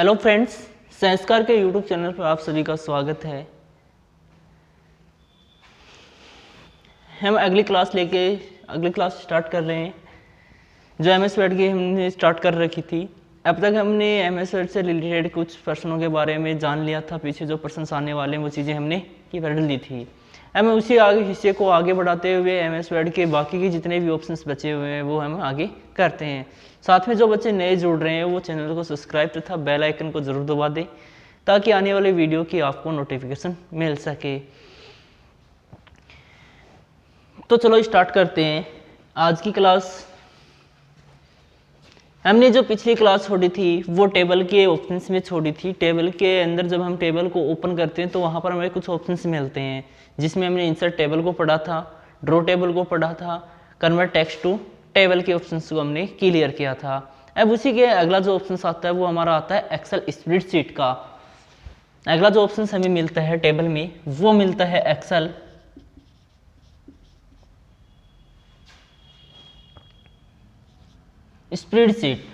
Hello friends, संस्कार के YouTube channel पर आप सभी का स्वागत है। हम अगली क्लास स्टार्ट कर रहे हैं जो एमएस वर्ड की हमने स्टार्ट कर रखी थी। अब तक हमने एमएस वर्ड से रिलेटेड कुछ प्रश्नों के बारे में जान लिया था। पीछे जो प्रश्न आने वाले हैं वो चीज़ें हमने की पढ़ ली थी। हम उसी हिस्से को आगे बढ़ाते हुए एमएस वर्ड के बाकी के जितने भी ऑप्शंस बचे हुए हैं वो हम आगे करते हैं। साथ में जो बच्चे नए जुड़ रहे हैं वो चैनल को सब्सक्राइब तथा बेल आइकन को ज़रूर दबा दें ताकि आने वाले वीडियो की आपको नोटिफिकेशन मिल सके। तो चलो स्टार्ट करते हैं आज की क्लास। हमने जो पिछली क्लास छोड़ी थी वो टेबल के ऑप्शंस में छोड़ी थी। टेबल के अंदर जब हम टेबल को ओपन करते हैं तो वहाँ पर हमें कुछ ऑप्शंस मिलते हैं, जिसमें हमने इंसर्ट टेबल को पढ़ा था, ड्रॉ टेबल को पढ़ा था, कन्वर्ट टेक्स्ट टू टेबल के ऑप्शंस को हमने क्लियर किया था। अब उसी के अगला जो ऑप्शन आता है वो हमारा आता है एक्सेल स्प्रेडशीट का। अगला जो ऑप्शन हमें मिलता है टेबल में वो मिलता है एक्सेल स्प्रेडशीट।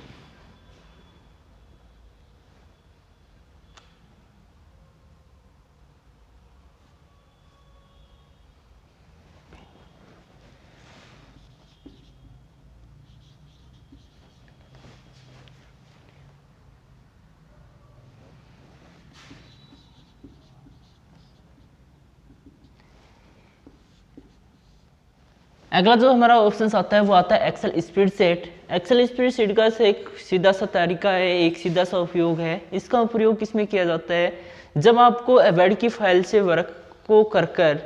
अगला जो हमारा ऑप्शन आता है वो आता है एक्सेल स्प्रेडशीट। एक्सेल स्प्रेडशीट का एक सीधा सा तरीका है, एक सीधा सा उपयोग है। इसका उपयोग किसमें किया जाता है? जब आपको वर्ड की फाइल से वर्क को कर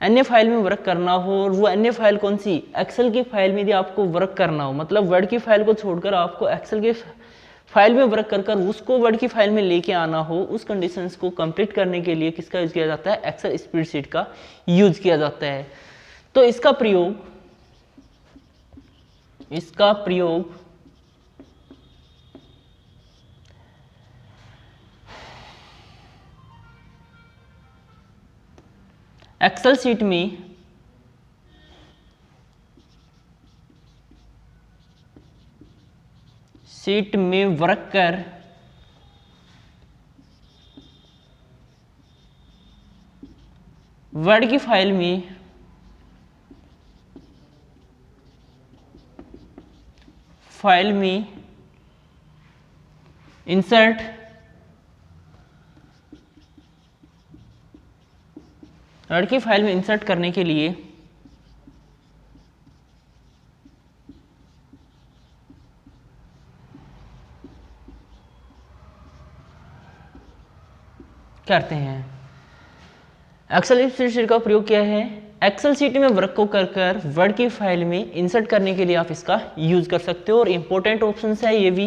अन्य फाइल में वर्क करना हो, और वो अन्य फाइल कौन सी? एक्सेल की फाइल में यदि आपको वर्क करना हो, मतलब वर्ड की फाइल को छोड़कर आपको एक्सेल के फाइल में वर्क कर उसको वर्ड की फाइल में लेके आना हो, उस कंडीशंस को कंप्लीट करने के लिए किसका यूज किया जाता है? एक्सेल स्प्रेडशीट का यूज किया जाता है। तो इसका प्रयोग एक्सेल शीट में वर्क कर वर्ड की फाइल में इंसर्ट वर्ड की फाइल में इंसर्ट करने के लिए करते हैं। एक्सेल स्प्रेडशीट का प्रयोग क्या है? एक्सेल शीट में वर्क को कर वर्ड की फाइल में इंसर्ट करने के लिए आप इसका यूज कर सकते हो। और इम्पोर्टेंट ऑप्शन है, ये भी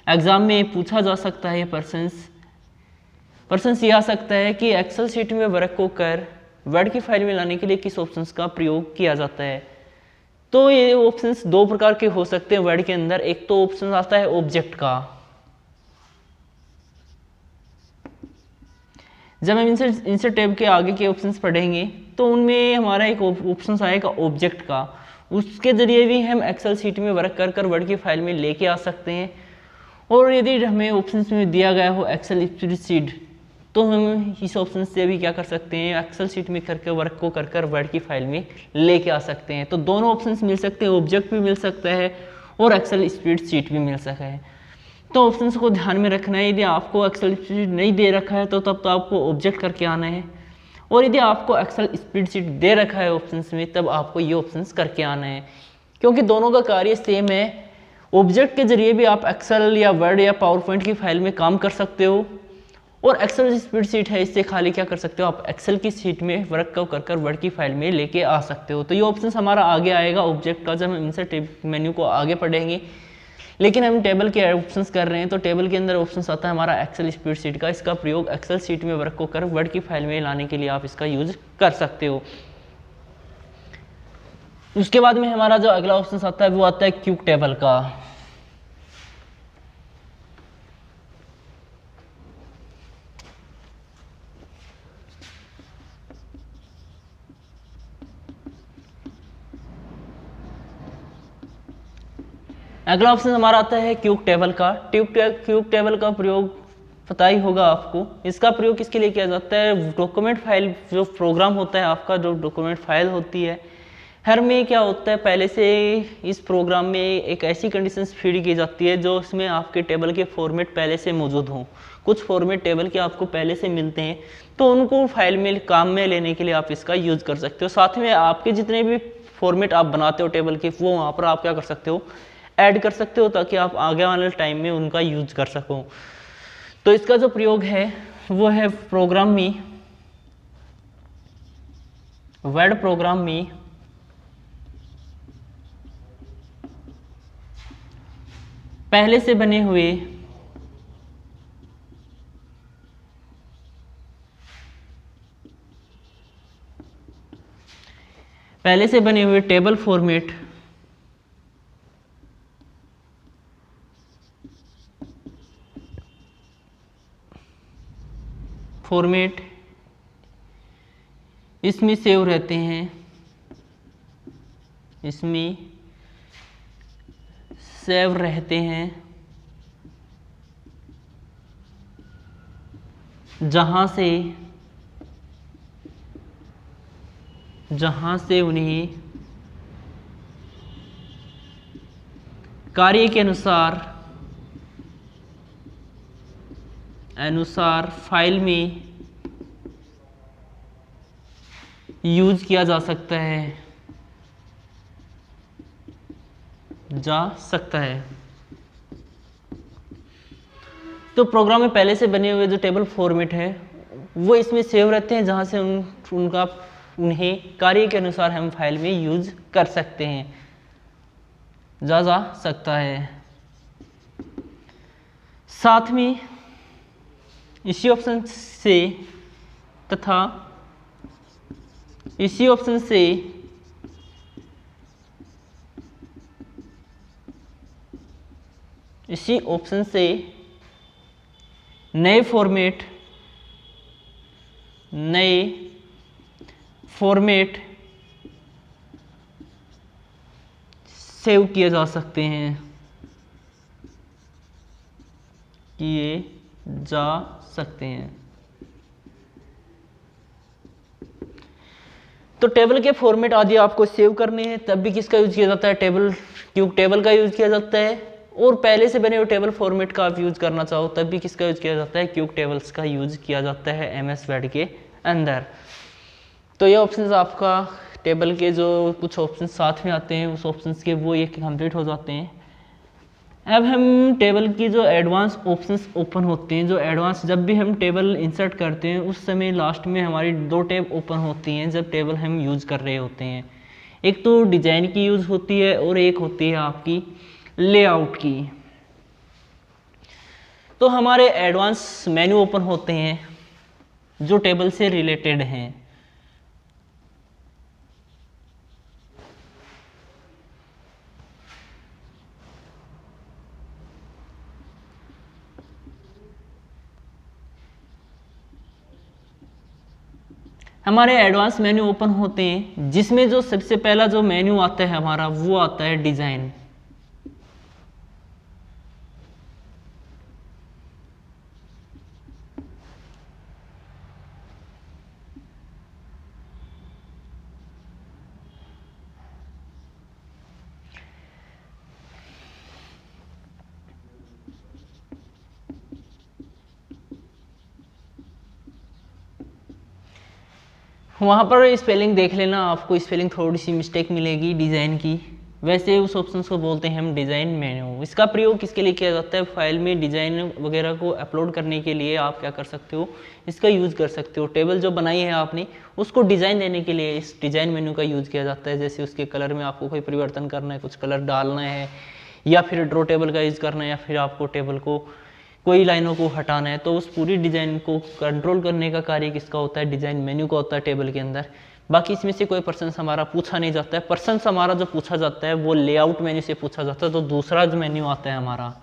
एग्जाम में पूछा जा सकता है। पर्सन्स ये आ सकता है कि एक्सेल शीट में वर्क को कर वर्ड की फाइल में लाने के लिए किस ऑप्शंस का प्रयोग किया जाता है? तो ये ऑप्शंस दो प्रकार के हो सकते हैं वर्ड के अंदर। एक तो ऑप्शन आता है ऑब्जेक्ट का। जब हम इंसर्ट टैब के आगे के ऑप्शंस पढ़ेंगे तो उनमें हमारा एक ऑप्शन आएगा ऑब्जेक्ट का। उसके जरिए भी हम एक्सेल शीट में वर्क कर वर्ड की फाइल में लेके आ सकते हैं। और यदि हमें ऑप्शंस में दिया गया हो एक्सेल स्प्रेडशीट तो हम इस ऑप्शन से भी क्या कर सकते हैं? एक्सेल शीट में करके वर्क को कर वर्ड की फाइल में लेके आ सकते हैं। तो दोनों ऑप्शंस मिल सकते हैं, ऑब्जेक्ट भी मिल सकता है और एक्सेल स्प्रेडशीट भी मिल सकता है। तो ऑप्शंस को ध्यान में रखना है। यदि आपको एक्सेल स्प्रेडशीट नहीं दे रखा है तो तब तो आपको ऑब्जेक्ट करके आना है, और यदि आपको एक्सेल स्प्रेडशीट दे रखा है ऑप्शंस में तब आपको ये ऑप्शंस करके आना है, क्योंकि दोनों का कार्य सेम है। ऑब्जेक्ट के जरिए भी आप एक्सेल या वर्ड या पावर पॉइंट की फाइल में काम कर सकते हो, और एक्सेल स्प्रेडशीट है इससे खाली क्या कर सकते हो? आप एक्सेल की शीट में वर्क को कर वर्ड की फाइल में लेके आ सकते हो। तो ये ऑप्शन हमारा आगे आएगा ऑब्जेक्ट का, जब हम इंसर्ट मेन्यू को आगे पढ़ेंगे। लेकिन हम टेबल के ऑप्शंस कर रहे हैं तो टेबल के अंदर ऑप्शंस आता है हमारा एक्सेल स्प्रेडशीट का। इसका प्रयोग एक्सेल शीट में वर्क को कर वर्ड की फाइल में लाने के लिए आप इसका यूज कर सकते हो। उसके बाद में हमारा जो अगला ऑप्शन आता है वो आता है क्यूब टेबल का। अगला ऑप्शन हमारा आता है क्यूब टेबल का। क्यूब टेबल का प्रयोग पता ही होगा आपको। इसका प्रयोग किसके लिए किया जाता है? डॉक्यूमेंट फाइल जो प्रोग्राम होता है आपका, जो डॉक्यूमेंट फाइल होती है, हर में क्या होता है, पहले से इस प्रोग्राम में एक ऐसी कंडीशंस फीड की जाती है जो इसमें आपके टेबल के फॉर्मेट पहले से मौजूद हों। कुछ फॉर्मेट टेबल के आपको पहले से मिलते हैं, तो उनको फाइल में काम में लेने के लिए आप इसका यूज़ कर सकते हो। साथ में आपके जितने भी फॉर्मेट आप बनाते हो टेबल के, वो वहाँ पर आप क्या कर सकते हो, ऐड कर सकते हो, ताकि आप आगे वाले टाइम में उनका यूज कर सको। तो इसका जो प्रयोग है वो है प्रोग्राम में, वर्ड प्रोग्राम में पहले से बने हुए टेबल फॉर्मेट इसमें सेव रहते हैं, इसमें सेव रहते हैं, जहाँ से उन्हें कार्य के अनुसार फाइल में यूज किया जा सकता है। तो प्रोग्राम में पहले से बने हुए जो टेबल फॉर्मेट है वो इसमें सेव रहते हैं, जहाँ से उन्हें कार्य के अनुसार हम फाइल में यूज कर सकते हैं, जा सकता है। साथ में इसी ऑप्शन से नए फॉर्मेट सेव किए जा सकते हैं। तो टेबल के फॉर्मेट आदि आपको सेव करने हैं, तब भी किसका यूज किया जाता है? क्यूब टेबल का यूज किया जाता है। और पहले से बने हुए टेबल फॉर्मेट का आप यूज करना चाहो तब भी किसका यूज किया जाता है? क्यूब टेबल्स का यूज किया जाता है एमएस वर्ड के अंदर। तो ये ऑप्शंस आपका टेबल के जो कुछ ऑप्शंस साथ में आते हैं उस ऑप्शंस के वो ये कंप्लीट हो जाते हैं। अब हम टेबल की जो एडवांस ऑप्शंस ओपन होते हैं, जो एडवांस जब भी हम टेबल इंसर्ट करते हैं उस समय लास्ट में हमारी 2 टैब ओपन होती हैं जब टेबल हम यूज़ कर रहे होते हैं। एक तो डिज़ाइन की यूज़ होती है और एक होती है आपकी लेआउट की। तो हमारे एडवांस मेन्यू ओपन होते हैं जो टेबल से रिलेटेड हैं। हमारे एडवांस मेन्यू ओपन होते हैं जिसमें जो सबसे पहला जो मेन्यू आता है हमारा वो आता है डिज़ाइन। वहाँ पर स्पेलिंग देख लेना, आपको स्पेलिंग थोड़ी सी मिस्टेक मिलेगी डिज़ाइन की। वैसे उस ऑप्शन को बोलते हैं हम डिज़ाइन मेन्यू। इसका प्रयोग किसके लिए किया जाता है? फाइल में डिज़ाइन वगैरह को अपलोड करने के लिए आप क्या कर सकते हो, इसका यूज़ कर सकते हो। टेबल जो बनाई है आपने उसको डिज़ाइन देने के लिए इस डिज़ाइन मेन्यू का यूज़ किया जाता है। जैसे उसके कलर में आपको कोई परिवर्तन करना है, कुछ कलर डालना है, या फिर ड्रॉ टेबल का यूज़ करना है, या फिर आपको टेबल को कोई लाइनों को हटाना है, तो उस पूरी डिज़ाइन को कंट्रोल करने का कार्य किसका होता है? डिज़ाइन मेन्यू का होता है टेबल के अंदर। बाकी इसमें से कोई पर्सन हमारा पूछा नहीं जाता है। पर्सन हमारा जो पूछा जाता है वो लेआउट मेन्यू से पूछा जाता है। तो दूसरा जो मेन्यू आता है हमारा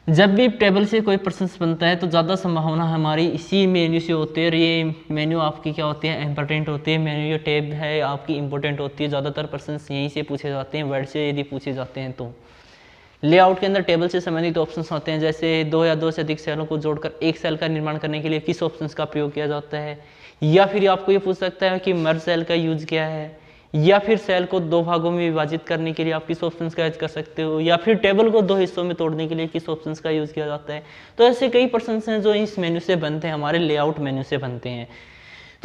जब भी टेबल से कोई पर्सन बनता है तो ज़्यादा संभावना हमारी इसी मेन्यू से होती है, और ये मेन्यू आपकी क्या होती है, इंपॉर्टेंट होती है। मेन्यू ये टैब है आपकी इंपॉर्टेंट होती है। ज़्यादातर पर्सन यहीं से पूछे जाते हैं, वर्ड से यदि पूछे जाते हैं तो। लेआउट के अंदर टेबल से संबंधित ऑप्शंस होते हैं, जैसे 2 या 2 से अधिक सेलों को जोड़कर एक सेल का निर्माण करने के लिए किस ऑप्शंस का प्रयोग किया जाता है, या फिर आपको ये पूछ सकता है कि मर्ज सेल का यूज क्या है, या फिर सेल को 2 भागों में विभाजित करने के लिए आप किस ऑप्शंस का यूज कर सकते हो, या फिर टेबल को 2 हिस्सों में तोड़ने के लिए किस ऑप्शंस का यूज किया जाता है। तो ऐसे कई पर्सन्स हैं जो इस मेन्यू से बनते हैं, हमारे लेआउट मेन्यू से बनते हैं।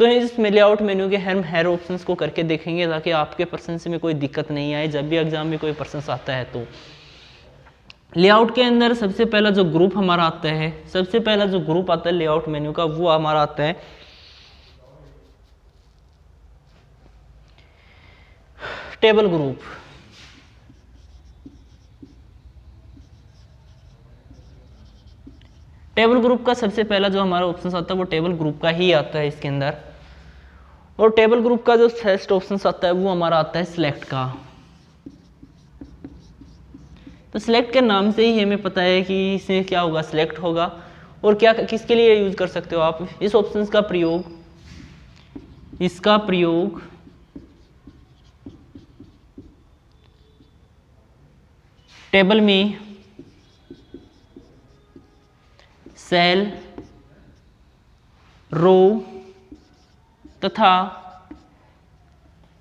तो इस लेआउट मेन्यू के हम हर ऑप्शंस को करके देखेंगे ताकि आपके पर्सन्स में कोई दिक्कत नहीं आए जब भी एग्जाम में कोई पर्सन्स आता है। तो लेआउट के अंदर सबसे पहला जो ग्रुप हमारा आता है, सबसे पहला जो ग्रुप आता है लेआउट मेन्यू का, वो हमारा आता है टेबल ग्रुप। टेबल ग्रुप का सबसे पहला जो हमारा ऑप्शन आता है वो टेबल ग्रुप का ही आता है इसके अंदर। और टेबल ग्रुप का जो फर्स्ट ऑप्शन आता है वो हमारा आता है सिलेक्ट का। तो सिलेक्ट के नाम से ही हमें पता है कि इसमें क्या होगा, सिलेक्ट होगा। और क्या किसके लिए यूज कर सकते हो आप इस ऑप्शन का प्रयोग, इसका प्रयोग टेबल में सेल, रो तथा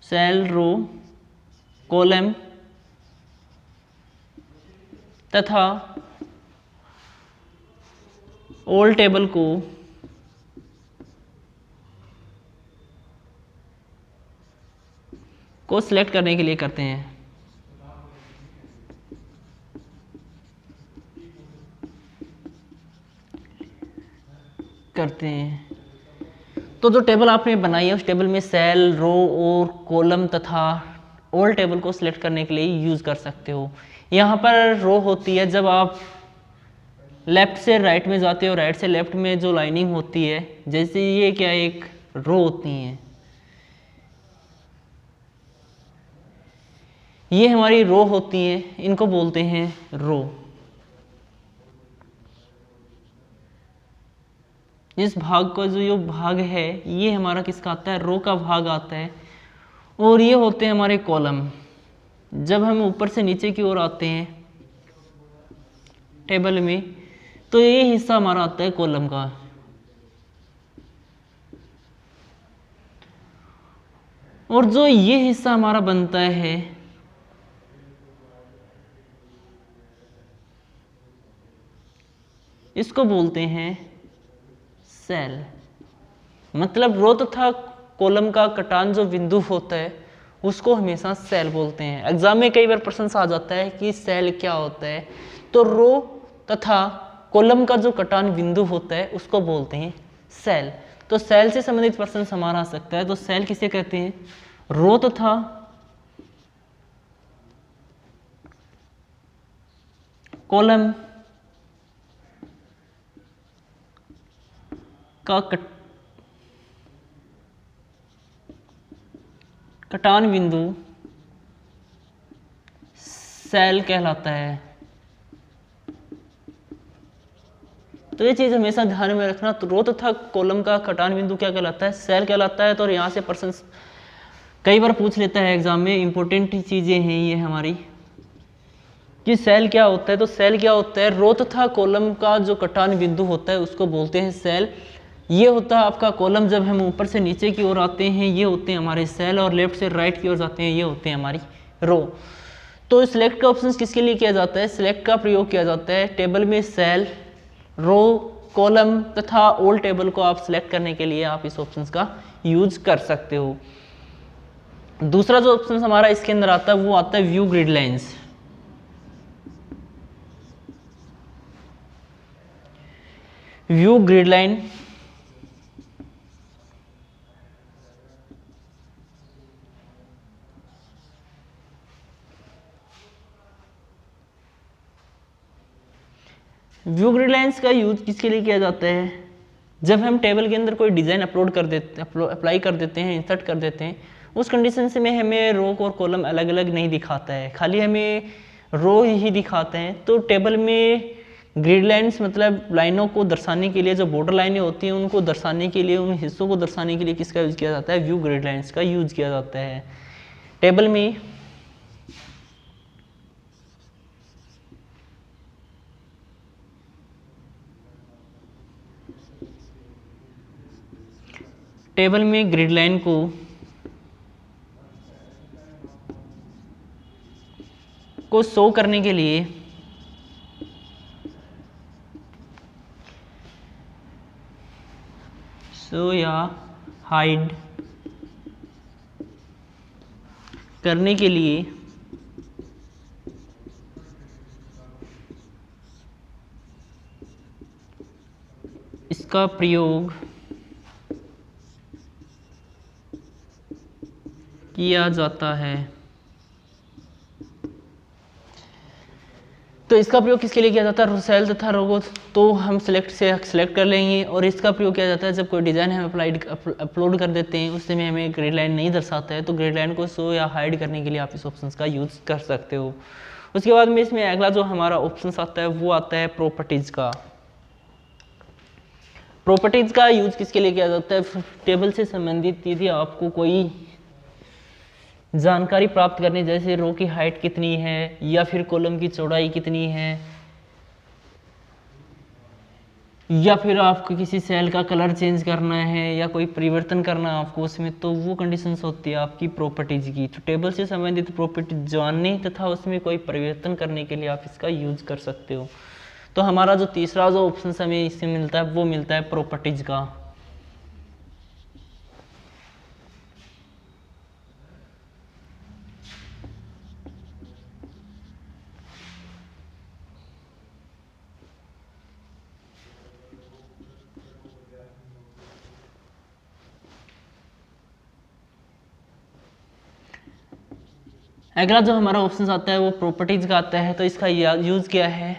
सेल, रो, कॉलम तथा ऑल टेबल को सिलेक्ट करने के लिए करते हैं। तो जो टेबल आपने बनाई है उस टेबल में सेल, रो और कॉलम तथा ऑल टेबल को सिलेक्ट करने के लिए यूज कर सकते हो। यहाँ पर रो होती है, जब आप लेफ्ट से राइट में जाते हो, राइट से लेफ्ट में जो लाइनिंग होती है, जैसे ये क्या एक रो होती है, ये हमारी रो होती है, इनको बोलते हैं रो। इस भाग का जो भाग है ये हमारा किसका आता है, रो का भाग आता है। और ये होते हैं हमारे कॉलम। जब हम ऊपर से नीचे की ओर आते हैं टेबल में तो ये हिस्सा हमारा आता है कॉलम का। और जो ये हिस्सा हमारा बनता है इसको बोलते हैं सेल। मतलब रो तथा कॉलम का कटान जो बिंदु होता है उसको हमेशा सेल बोलते हैं। एग्जाम में कई बार प्रश्न आ जाता है कि सेल क्या होता है, तो रो तथा कॉलम का जो कटान बिंदु होता है उसको बोलते हैं सेल। तो सेल से संबंधित प्रश्न हमारा आ सकता है। तो सेल किसे कहते हैं, रो तथा कॉलम का कटान बिंदु सेल कहलाता है। तो ये चीज हमेशा ध्यान में रखना। तो रो तथा कॉलम का कटान बिंदु क्या कहलाता है, सेल कहलाता है। तो यहाँ से प्रश्न कई बार पूछ लेता है एग्जाम में, इंपॉर्टेंट चीजें हैं ये हमारी कि सेल क्या होता है। तो सेल क्या होता है, रो तथा कॉलम का जो कटान बिंदु होता है उसको बोलते हैं सेल। ये होता है आपका कॉलम। जब हम ऊपर से नीचे की ओर आते हैं ये होते हैं हमारे सेल, और लेफ्ट से राइट की ओर जाते हैं ये होते हैं हमारी रो। तो सिलेक्ट का ऑप्शन किसके लिए किया जाता है, सिलेक्ट का प्रयोग किया जाता है टेबल में सेल, रो, कॉलम तथा ऑल टेबल को आप सिलेक्ट करने के लिए आप इस ऑप्शन का यूज कर सकते हो। दूसरा जो ऑप्शन हमारा इसके अंदर आता है वो आता है view grid lines. View grid line view grid lines का यूज किसके लिए किया जाता है, जब हम टेबल के अंदर कोई डिज़ाइन अप्लाई कर देते हैं, इंसर्ट कर देते हैं, उस कंडीशन से में हमें रो और कॉलम अलग अलग नहीं दिखाता है, खाली हमें रो ही दिखाते हैं। तो टेबल में ग्रिड लाइन्स मतलब लाइनों को दर्शाने के लिए, जो बॉर्डर लाइनें होती हैं उनको दर्शाने के लिए, उन हिस्सों को दर्शाने के लिए किसका यूज किया जाता है? व्यू ग्रिड लाइन्स का यूज किया जाता है। टेबल में ग्रिड लाइन को शो करने के लिए शो या हाइड करने के लिए इसका प्रयोग किया जाता है। तो इसका प्रयोग किसके लिए किया जाता है? सेल तथा रो को तो हम सेलेक्ट कर लेंगे, और इसका प्रयोग किया जाता है जब कोई डिज़ाइन हम अपलोड कर देते हैं, उस समय हमें ग्रिड लाइन नहीं दर्शाता है, तो ग्रिड लाइन को शो या हाइड करने के लिए आप इस ऑप्शन का यूज़ कर सकते हो। उसके बाद में इसमें अगला जो हमारा ऑप्शन आता है वो आता है प्रॉपर्टीज़ का। प्रॉपर्टीज़ का यूज किसके लिए किया जाता है? टेबल से संबंधित यदि आपको कोई जानकारी प्राप्त करनी, जैसे रो की हाइट कितनी है या फिर कॉलम की चौड़ाई कितनी है, या फिर आपको किसी सेल का कलर चेंज करना है या कोई परिवर्तन करना है आपको उसमें, तो वो कंडीशंस होती है आपकी प्रॉपर्टीज की। तो टेबल से संबंधित प्रॉपर्टी जानने तथा उसमें कोई परिवर्तन करने के लिए आप इसका यूज कर सकते हो। तो हमारा जो तीसरा जो ऑप्शन हमें इससे मिलता है वो मिलता है प्रॉपर्टीज का। अगला जो हमारा ऑप्शन आता है वो प्रॉपर्टीज का आता है। तो इसका यूज क्या है?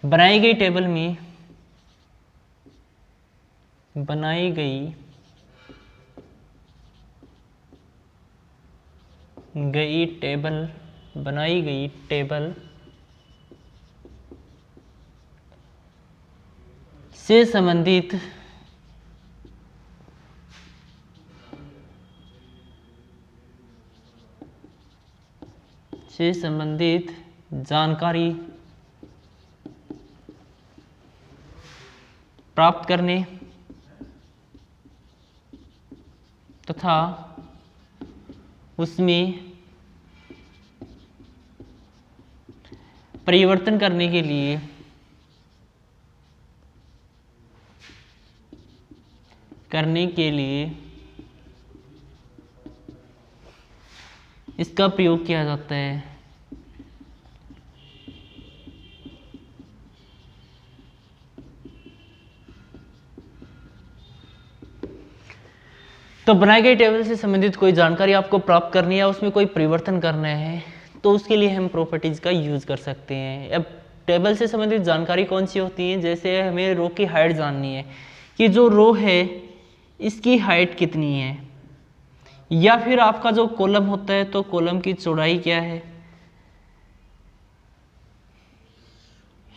बनाई गई टेबल में बनाई गई टेबल से संबंधित जानकारी प्राप्त करने तथा उसमें परिवर्तन करने के लिए इसका प्रयोग किया जाता है। तो बनाई गई टेबल से संबंधित कोई जानकारी आपको प्राप्त करनी है, उसमें कोई परिवर्तन करना है, तो उसके लिए हम प्रॉपर्टीज का यूज कर सकते हैं। अब टेबल से संबंधित जानकारी कौन सी होती है? जैसे हमें रो की हाइट जाननी है कि जो रो है इसकी हाइट कितनी है, या फिर आपका जो कॉलम होता है तो कॉलम की चौड़ाई क्या है,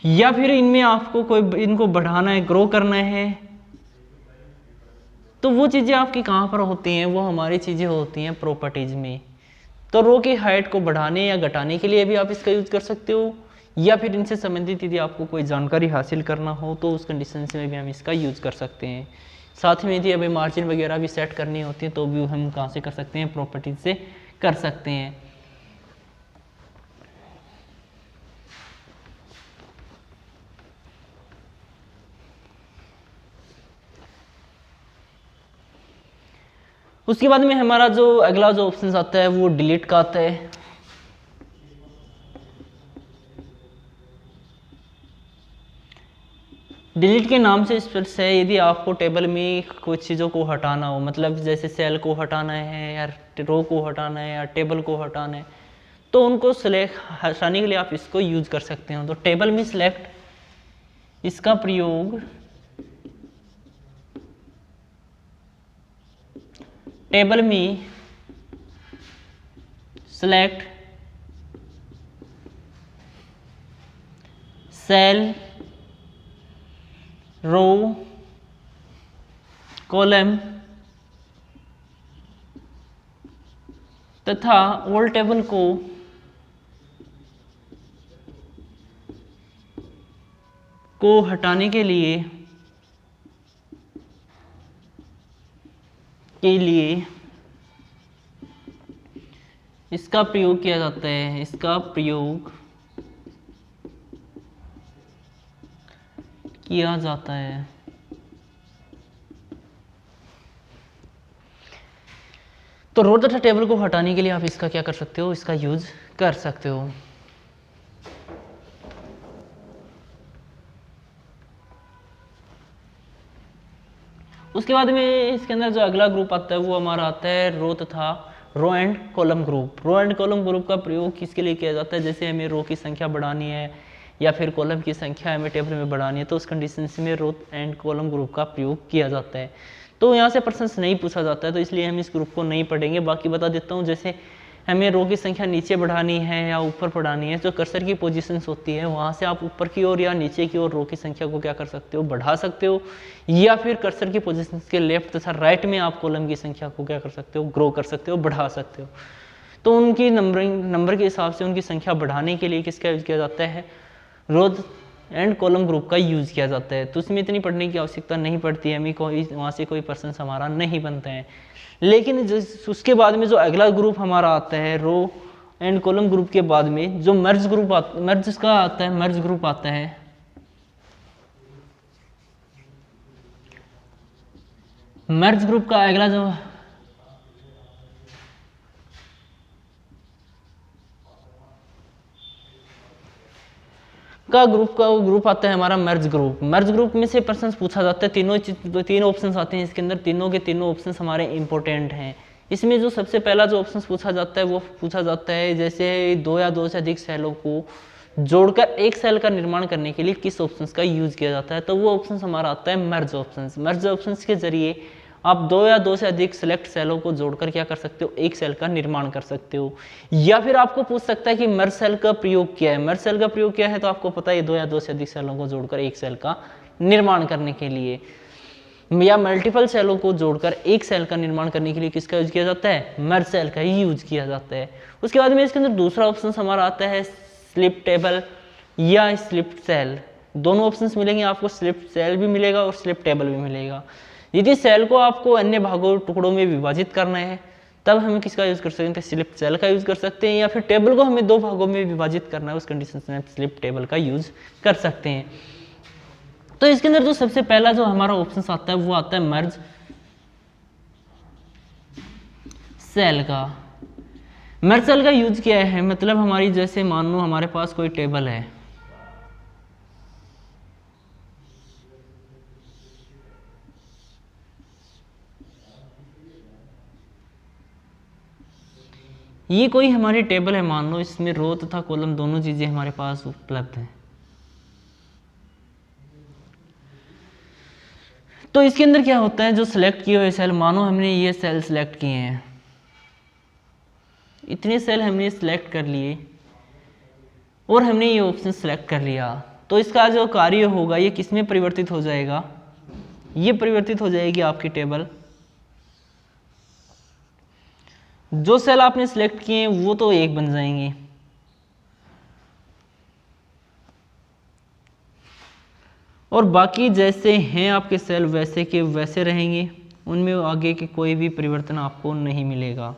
या फिर इनमें आपको कोई इनको बढ़ाना है, ग्रो करना है, तो वो चीज़ें आपकी कहाँ पर होती हैं? वो हमारी चीज़ें होती हैं प्रॉपर्टीज़ में। तो रो की हाइट को बढ़ाने या घटाने के लिए भी आप इसका यूज कर सकते हो, या फिर इनसे संबंधित यदि आपको कोई जानकारी हासिल करना हो तो उस कंडीशन में भी हम इसका यूज कर सकते हैं। साथ में यदि अभी मार्जिन वगैरह भी सेट करनी होती है तो भी हम कहाँ से कर सकते हैं? प्रॉपर्टीज से कर सकते हैं। उसके बाद में हमारा जो अगला जो ऑप्शन आता है वो डिलीट का आता है। डिलीट के नाम से स्पेस है यदि आपको टेबल में कुछ चीज़ों को हटाना हो, मतलब जैसे सेल को हटाना है या रो को हटाना है या टेबल को हटाना है, तो उनको सिलेक्ट हटाने के लिए आप इसको यूज कर सकते हो। तो टेबल में सिलेक्ट इसका प्रयोग टेबल में सेल, रो, कॉलम तथा ऑल टेबल को हटाने के लिए इसका प्रयोग किया जाता है। इसका प्रयोग किया जाता है। तो रो तथा टेबल को हटाने के लिए आप इसका क्या कर सकते हो, इसका यूज कर सकते हो। उसके बाद में इसके अंदर जो अगला ग्रुप आता है वो हमारा आता है row and column group. Row and column group का प्रयोग किसके लिए किया जाता है, जैसे हमें रो की संख्या बढ़ानी है या फिर कॉलम की संख्या हमें टेबल में बढ़ानी है, तो उस कंडीशन में रो एंड कॉलम ग्रुप का प्रयोग किया जाता है। तो यहाँ से प्रश्न नहीं पूछा जाता है, तो इसलिए हम इस ग्रुप को नहीं पढ़ेंगे। बाकी बता देता हूँ, जैसे हमें रो की संख्या नीचे बढ़ानी है या ऊपर बढ़ानी है, जो कर्सर की पोजीशंस होती है वहाँ से आप ऊपर की ओर या नीचे की ओर रो की संख्या को क्या कर सकते हो, बढ़ा सकते हो, या फिर कर्सर की पोजीशंस के लेफ्ट तथा राइट में आप कॉलम की संख्या को क्या कर सकते हो, ग्रो कर सकते हो, बढ़ा सकते हो। तो उनकी नंबर के हिसाब से उनकी संख्या बढ़ाने के लिए किसका यूज किया जाता है, रो एंड कॉलम ग्रुप का यूज किया जाता है। तो उसमें इतनी पढ़ने की आवश्यकता नहीं पड़ती है, हमें कोई वहाँ से कोई पर्सन हमारा नहीं बनता है। लेकिन उसके बाद में जो अगला ग्रुप हमारा आता है रो एंड कॉलम ग्रुप के बाद में जो मर्ज ग्रुप मर्ज का आता है, मर्ज ग्रुप आता है। मर्ज ग्रुप का अगला जो ग्रुप आता है हमारा मर्ज ग्रुप। मर्ज ग्रुप में से प्रश्न पूछा जाता है, तीन ऑप्शंस आते हैं इसके अंदर, तीनों के तीनों ऑप्शंस हमारे इंपॉर्टेंट हैं। इसमें जो सबसे पहला जो ऑप्शन पूछा जाता है वो पूछा जाता है जैसे दो या दो से अधिक सेलों को जोड़कर एक सेल का निर्माण करने के लिए किस ऑप्शंस का यूज किया जाता है, तो वो ऑप्शन हमारा आता है मर्ज ऑप्शंस। मर्ज ऑप्शंस के जरिए आप दो या दो से अधिक सिलेक्ट सेलों को जोड़कर क्या कर सकते हो, एक सेल का निर्माण कर सकते हो। या फिर आपको पूछ सकता है कि मर्ज सेल का प्रयोग क्या है। मर्ज सेल का प्रयोग क्या है, तो आपको पता है दो या दो से अधिक सेलों को जोड़कर एक सेल का निर्माण करने के लिए, या मल्टीपल सेलों को जोड़कर एक सेल का निर्माण करने के लिए किसका यूज किया जाता है, मर्ज सेल का ही यूज किया जाता है। उसके बाद में इसके अंदर दूसरा ऑप्शन हमारा आता है स्लिप टेबल या स्लिप सेल। दोनों ऑप्शंस मिलेंगे आपको, स्लिप सेल भी मिलेगा और स्लिप टेबल भी मिलेगा। यदि सेल को आपको अन्य भागों टुकड़ों में विभाजित करना है तब हमें किसका यूज कर सकते हैं, स्लिप सेल का यूज कर सकते हैं, या फिर टेबल को हमें दो भागों में विभाजित करना है, उस कंडीशन में स्लिप टेबल का यूज कर सकते हैं। तो इसके अंदर जो सबसे पहला जो हमारा ऑप्शन आता है वो आता है मर्ज सेल का। मर्ज सेल का यूज क्या है, मतलब हमारी जैसे मान लो हमारे पास कोई टेबल है, ये कोई हमारी टेबल है, मान लो इसमें रो तथा कॉलम दोनों चीजें हमारे पास उपलब्ध हैं। तो इसके अंदर क्या होता है, जो सिलेक्ट किए हुए सेल, मानो हमने ये सेल सिलेक्ट किए हैं, इतने सेल हमने सिलेक्ट कर लिए और हमने ये ऑप्शन सिलेक्ट कर लिया, तो इसका जो कार्य होगा ये किस में परिवर्तित हो जाएगा, ये परिवर्तित हो जाएगी आपकी टेबल। जो सेल आपने सिलेक्ट किए हैं वो तो एक बन जाएंगे, और बाकी जैसे हैं आपके सेल वैसे के वैसे रहेंगे, उनमें आगे के कोई भी परिवर्तन आपको नहीं मिलेगा।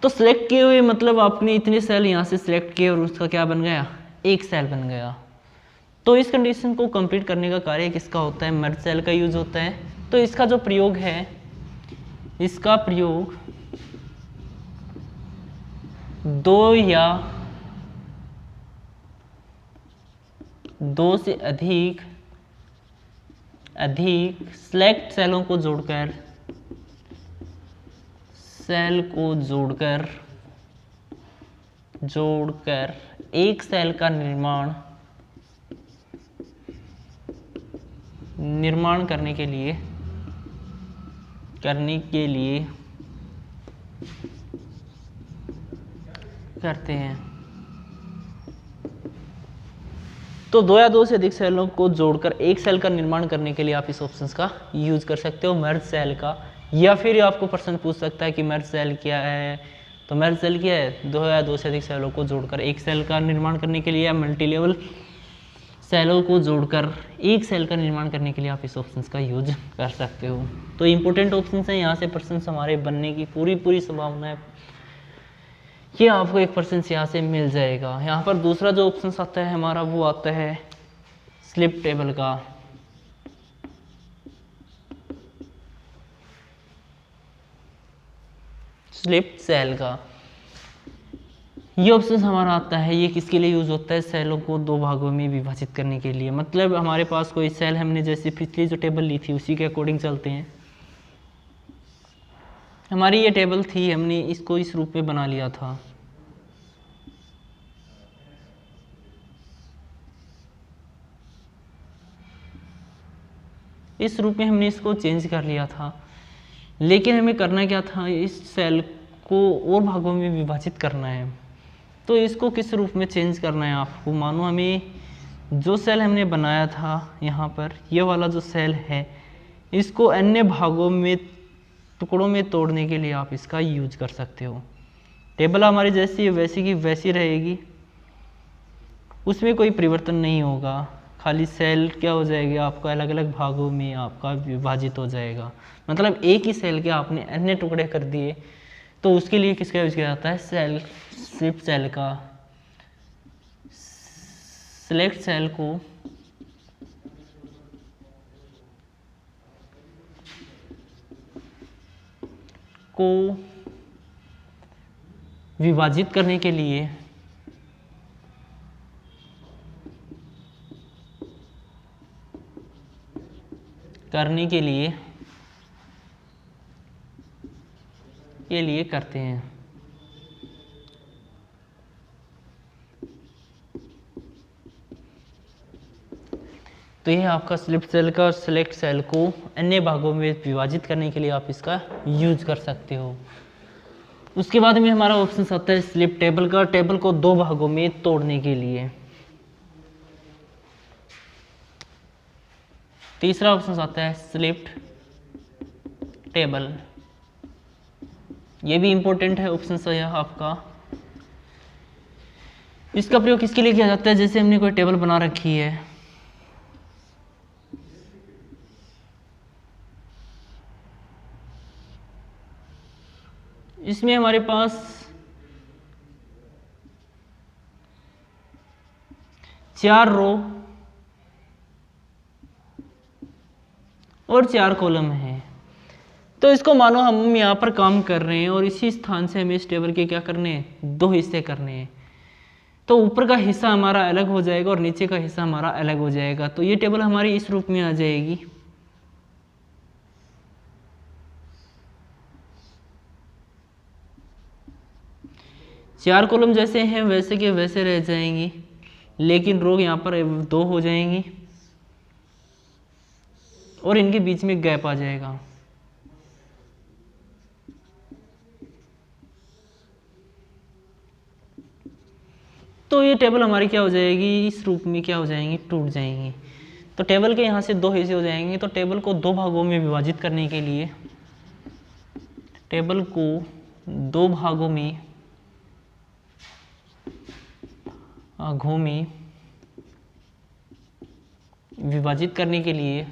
तो सिलेक्ट किए हुए मतलब आपने इतने सेल यहाँ से सिलेक्ट किए और उसका क्या बन गया, एक सेल बन गया। तो इस कंडीशन को कंप्लीट करने का कार्य किसका होता है, मर्ज सेल का यूज होता है। तो इसका जो प्रयोग है, इसका प्रयोग दो या दो से अधिक सिलेक्ट सेलों को जोड़कर एक सेल का निर्माण करने के लिए करने के लिए करते हैं। तो दो या दो से अधिक सेलों को जोड़कर एक सेल का निर्माण करने के लिए आप इस ऑप्शन का यूज कर सकते हो, मर्ज सेल का। या फिर आपको प्रश्न पूछ सकता है कि मर्ज सेल क्या है, तो मर्ज सेल क्या है, दो या दो से अधिक सेलों को जोड़कर एक सेल का निर्माण करने के लिए, या मल्टी लेवल सेलों को जोड़कर एक सेल का निर्माण करने के लिए आप इस ऑप्शन का यूज कर सकते हो। तो इंपॉर्टेंट ऑप्शन हैं, यहाँ से प्रश्न हमारे बनने की पूरी संभावना है कि आपको एक परसेंट यहाँ से मिल जाएगा। यहाँ पर दूसरा जो ऑप्शन आता है हमारा वो आता है स्लिप टेबल का। स्लिप सेल का ये ऑप्शन हमारा आता है, ये किसके लिए यूज होता है, सेलों को दो भागों में विभाजित करने के लिए। मतलब हमारे पास कोई सेल, हमने जैसे पिछली जो टेबल ली थी उसी के अकॉर्डिंग चलते हैं। हमारी ये टेबल थी, हमने इसको इस रूप में बना लिया था। इस रूप में हमने इसको चेंज कर लिया था, लेकिन हमें करना क्या था, इस सेल को और भागों में विभाजित करना है। तो इसको किस रूप में चेंज करना है आपको, मानो हमें जो सेल हमने बनाया था यहाँ पर, ये वाला जो सेल है, इसको अन्य भागों में, टुकड़ों में तोड़ने के लिए आप इसका यूज कर सकते हो। टेबल हमारी जैसी वैसी की वैसी रहेगी, उसमें कोई परिवर्तन नहीं होगा, खाली सेल क्या हो जाएगा आपका अलग अलग भागों में आपका विभाजित हो जाएगा। मतलब एक ही सेल के आपने अन्य टुकड़े कर दिए, तो उसके लिए किसका यूज किया जाता है, सेल स्लिप सेल का। सिलेक्ट सेल को विभाजित करने के लिए करते हैं। तो यह आपका स्लिप सेल का, और सिलेक्ट सेल को अन्य भागों में विभाजित करने के लिए आप इसका यूज कर सकते हो। उसके बाद में हमारा ऑप्शन आता है स्लिप टेबल का, टेबल को दो भागों में तोड़ने के लिए। तीसरा ऑप्शन आता है स्लिप्ड टेबल, ये भी इंपॉर्टेंट है ऑप्शन है आपका। इसका प्रयोग किसके लिए किया जाता है, जैसे हमने कोई टेबल बना रखी है, इसमें हमारे पास 4 रो और 4 कॉलम है। तो इसको मानो हम यहाँ पर काम कर रहे हैं और इसी स्थान से हमें इस टेबल के क्या करने हैं, 2 हिस्से करने हैं। तो ऊपर का हिस्सा हमारा अलग हो जाएगा और नीचे का हिस्सा हमारा अलग हो जाएगा। तो ये टेबल हमारी इस रूप में आ जाएगी। चार कॉलम जैसे हैं वैसे के वैसे रह जाएंगी, लेकिन रो यहाँ पर 2 हो जाएंगी और इनके बीच में गैप आ जाएगा। तो ये टेबल हमारी क्या हो जाएगी, इस रूप में क्या हो जाएंगी, टूट जाएंगी। तो टेबल के यहाँ से 2 हिस्से हो जाएंगे। तो टेबल को 2 भागों में विभाजित करने के लिए टेबल को 2 भागों में विभाजित करने के लिए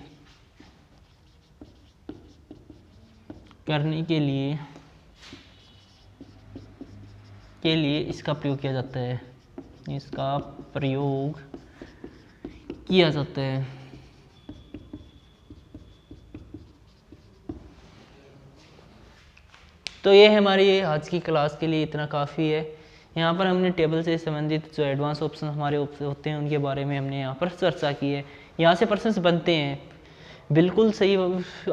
इसका प्रयोग किया जाता है। तो ये हमारी आज की क्लास के लिए इतना काफ़ी है। यहाँ पर हमने टेबल से संबंधित जो एडवांस ऑप्शन हमारे होते हैं उनके बारे में हमने यहाँ पर चर्चा की है। यहाँ से प्रश्न बनते हैं, बिल्कुल सही।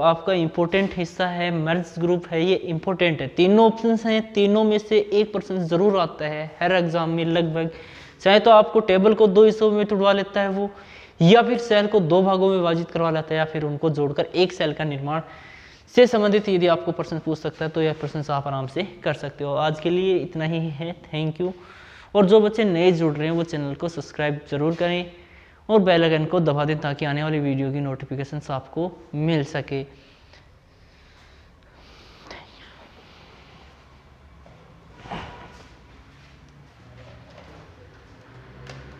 आपका इम्पोर्टेंट हिस्सा है, मर्ज ग्रुप है, ये इम्पोर्टेंट है। तीनों ऑप्शंस हैं, तीनों में से एक प्रश्न जरूर आता है हर एग्जाम में लगभग। चाहे तो आपको टेबल को 2 हिस्सों में तोड़वा लेता है वो, या फिर सेल को 2 भागों में विभाजित करवा लेता है, या फिर उनको जोड़कर एक सेल का निर्माण से संबंधित यदि आपको प्रश्न पूछ सकता है तो यह प्रश्न आप आराम से कर सकते हो। आज के लिए इतना ही है, थैंक यू। और जो बच्चे नए जुड़ रहे हैं वो चैनल को सब्सक्राइब जरूर करें और बेल आइकन को दबा दें ताकि आने वाली वीडियो की नोटिफिकेशंस आपको मिल सके।